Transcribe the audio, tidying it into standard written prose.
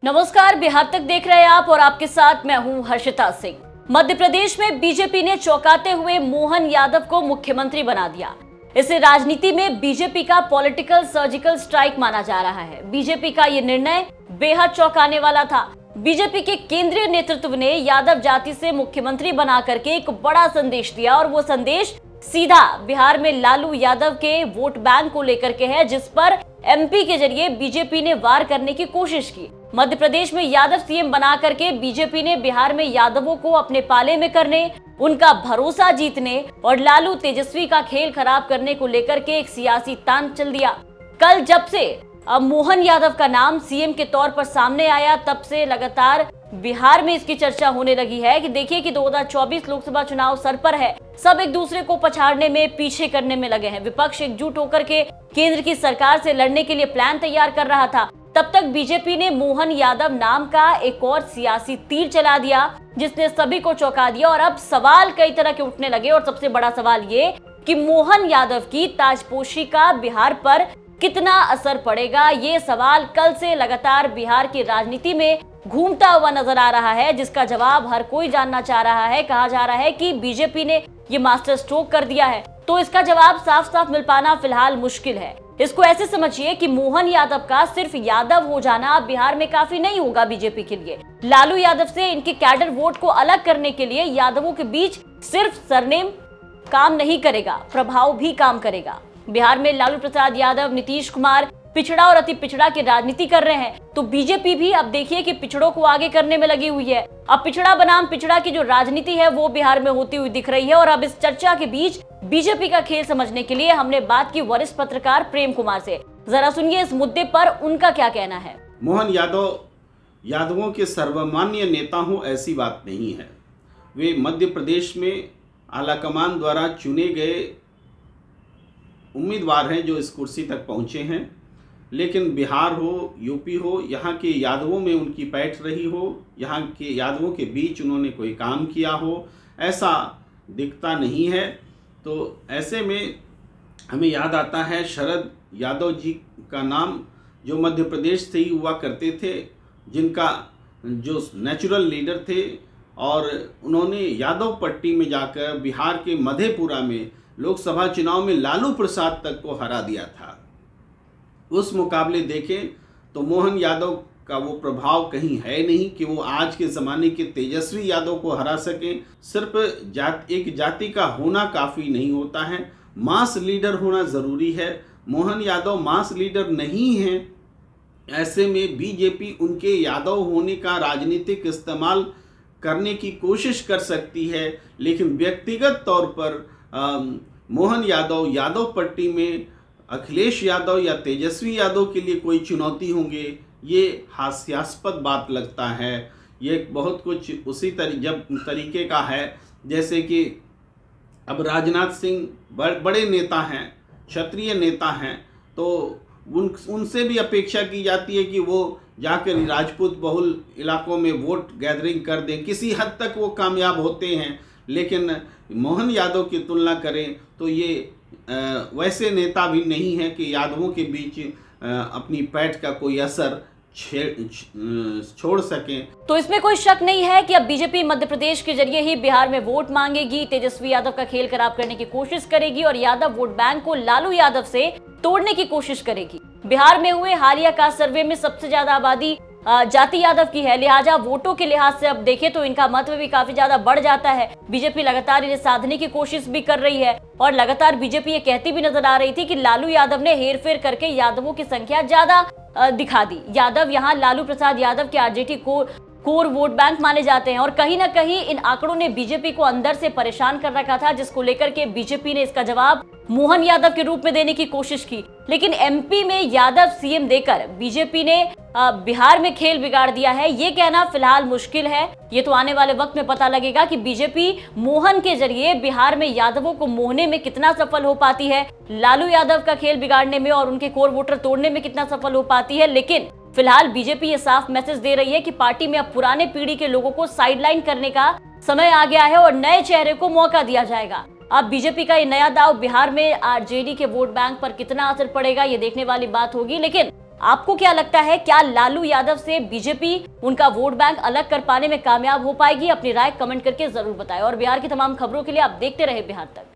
नमस्कार, बिहार तक देख रहे हैं आप और आपके साथ मैं हूं हर्षिता सिंह। मध्य प्रदेश में बीजेपी ने चौंकाते हुए मोहन यादव को मुख्यमंत्री बना दिया। इसे राजनीति में बीजेपी का पॉलिटिकल सर्जिकल स्ट्राइक माना जा रहा है। बीजेपी का ये निर्णय बेहद चौंकाने वाला था। बीजेपी के केंद्रीय नेतृत्व ने यादव जाति से मुख्यमंत्री बना करके एक बड़ा संदेश दिया और वो संदेश सीधा बिहार में लालू यादव के वोट बैंक को लेकर के है, जिस पर एमपी के जरिए बीजेपी ने वार करने की कोशिश की। मध्य प्रदेश में यादव सीएम बना करके बीजेपी ने बिहार में यादवों को अपने पाले में करने, उनका भरोसा जीतने और लालू तेजस्वी का खेल खराब करने को लेकर के एक सियासी तान चल दिया। कल जब से अब मोहन यादव का नाम सीएम के तौर पर सामने आया, तब से लगातार बिहार में इसकी चर्चा होने लगी है कि देखिए कि 2024 लोकसभा चुनाव सर पर है। सब एक दूसरे को पछाड़ने में, पीछे करने में लगे हैं। विपक्ष एकजुट होकर के केंद्र की सरकार से लड़ने के लिए प्लान तैयार कर रहा था। तब तक बीजेपी ने मोहन यादव नाम का एक और सियासी तीर चला दिया, जिसने सभी को चौंका दिया। और अब सवाल कई तरह के उठने लगे और सबसे बड़ा सवाल ये कि मोहन यादव की ताजपोशी का बिहार पर कितना असर पड़ेगा। ये सवाल कल से लगातार बिहार की राजनीति में घूमता हुआ नजर आ रहा है, जिसका जवाब हर कोई जानना चाह रहा है। कहा जा रहा है कि बीजेपी ने ये मास्टर स्ट्रोक कर दिया है, तो इसका जवाब साफ साफ मिल पाना फिलहाल मुश्किल है। इसको ऐसे समझिए कि मोहन यादव का सिर्फ यादव हो जाना बिहार में काफी नहीं होगा बीजेपी के लिए। लालू यादव से इनके कैडर वोट को अलग करने के लिए यादवों के बीच सिर्फ सरनेम काम नहीं करेगा, प्रभाव भी काम करेगा। बिहार में लालू प्रसाद यादव, नीतीश कुमार पिछड़ा और अति पिछड़ा की राजनीति कर रहे हैं, तो बीजेपी भी अब देखिए कि पिछड़ों को आगे करने में लगी हुई है। अब पिछड़ा बनाम पिछड़ा की जो राजनीति है वो बिहार में होती हुई दिख रही है। और अब इस चर्चा के बीच बीजेपी का खेल समझने के लिए हमने बात की वरिष्ठ पत्रकार प्रेम कुमार से। जरा सुनिए इस मुद्दे पर उनका क्या कहना है। मोहन यादव यादवों के सर्वमान्य नेता हो, ऐसी बात नहीं है। वे मध्य प्रदेश में आलाकमान द्वारा चुने गए उम्मीदवार हैं जो इस कुर्सी तक पहुंचे हैं। लेकिन बिहार हो, यूपी हो, यहाँ के यादवों में उनकी पैठ रही हो, यहाँ के यादवों के बीच उन्होंने कोई काम किया हो, ऐसा दिखता नहीं है। तो ऐसे में हमें याद आता है शरद यादव जी का नाम, जो मध्य प्रदेश से ही हुआ करते थे, जिनका जो नेचुरल लीडर थे, और उन्होंने यादव पट्टी में जाकर बिहार के मधेपुरा में लोकसभा चुनाव में लालू प्रसाद तक को हरा दिया था। उस मुकाबले देखें तो मोहन यादव का वो प्रभाव कहीं है नहीं कि वो आज के ज़माने के तेजस्वी यादव को हरा सकें। सिर्फ एक जाति का होना काफ़ी नहीं होता है, मास लीडर होना ज़रूरी है। मोहन यादव मास लीडर नहीं हैं। ऐसे में बीजेपी उनके यादव होने का राजनीतिक इस्तेमाल करने की कोशिश कर सकती है, लेकिन व्यक्तिगत तौर पर मोहन यादव यादव पट्टी में अखिलेश यादव या तेजस्वी यादव के लिए कोई चुनौती होंगे, ये हास्यास्पद बात लगता है। ये बहुत कुछ उसी तरीके का है जैसे कि अब राजनाथ सिंह बड़े नेता हैं, क्षत्रिय नेता हैं, तो उनसे भी अपेक्षा की जाती है कि वो जाकर राजपूत बहुल इलाकों में वोट गैदरिंग कर दें। किसी हद तक वो कामयाब होते हैं, लेकिन मोहन यादव की तुलना करें तो ये वैसे नेता भी नहीं है कि यादवों के बीच अपनी पैठ का कोई असर छोड़ सकें। तो इसमें कोई शक नहीं है कि अब बीजेपी मध्य प्रदेश के जरिए ही बिहार में वोट मांगेगी, तेजस्वी यादव का खेल खराब करने की कोशिश करेगी और यादव वोट बैंक को लालू यादव से तोड़ने की कोशिश करेगी। बिहार में हुए हालिया कास्ट सर्वे में सबसे ज्यादा आबादी जाति यादव की है, लिहाजा वोटों के लिहाज से अब देखें तो इनका महत्व भी काफी ज्यादा बढ़ जाता है। बीजेपी लगातार इन्हें साधने की कोशिश भी कर रही है और लगातार बीजेपी ये कहती भी नजर आ रही थी कि लालू यादव ने हेरफेर करके यादवों की संख्या ज्यादा दिखा दी। यादव यहाँ लालू प्रसाद यादव के आरजेडी कोर वोट बैंक माने जाते हैं और कहीं ना कहीं इन आंकड़ों ने बीजेपी को अंदर से परेशान कर रखा था, जिसको लेकर के बीजेपी ने इसका जवाब मोहन यादव के रूप में देने की कोशिश की। लेकिन एमपी में यादव सीएम देकर बीजेपी ने बिहार में खेल बिगाड़ दिया है, ये कहना फिलहाल मुश्किल है। ये तो आने वाले वक्त में पता लगेगा कि बीजेपी मोहन के जरिए बिहार में यादवों को मोहने में कितना सफल हो पाती है, लालू यादव का खेल बिगाड़ने में और उनके कोर वोटर तोड़ने में कितना सफल हो पाती है। लेकिन फिलहाल बीजेपी ये साफ मैसेज दे रही है कि पार्टी में अब पुराने पीढ़ी के लोगों को साइडलाइन करने का समय आ गया है और नए चेहरे को मौका दिया जाएगा। अब बीजेपी का ये नया दाव बिहार में आरजेडी के वोट बैंक पर कितना असर पड़ेगा, ये देखने वाली बात होगी। लेकिन आपको क्या लगता है, क्या लालू यादव से बीजेपी उनका वोट बैंक अलग कर पाने में कामयाब हो पाएगी? अपनी राय कमेंट करके जरूर बताएं और बिहार की तमाम खबरों के लिए आप देखते रहे बिहार तक।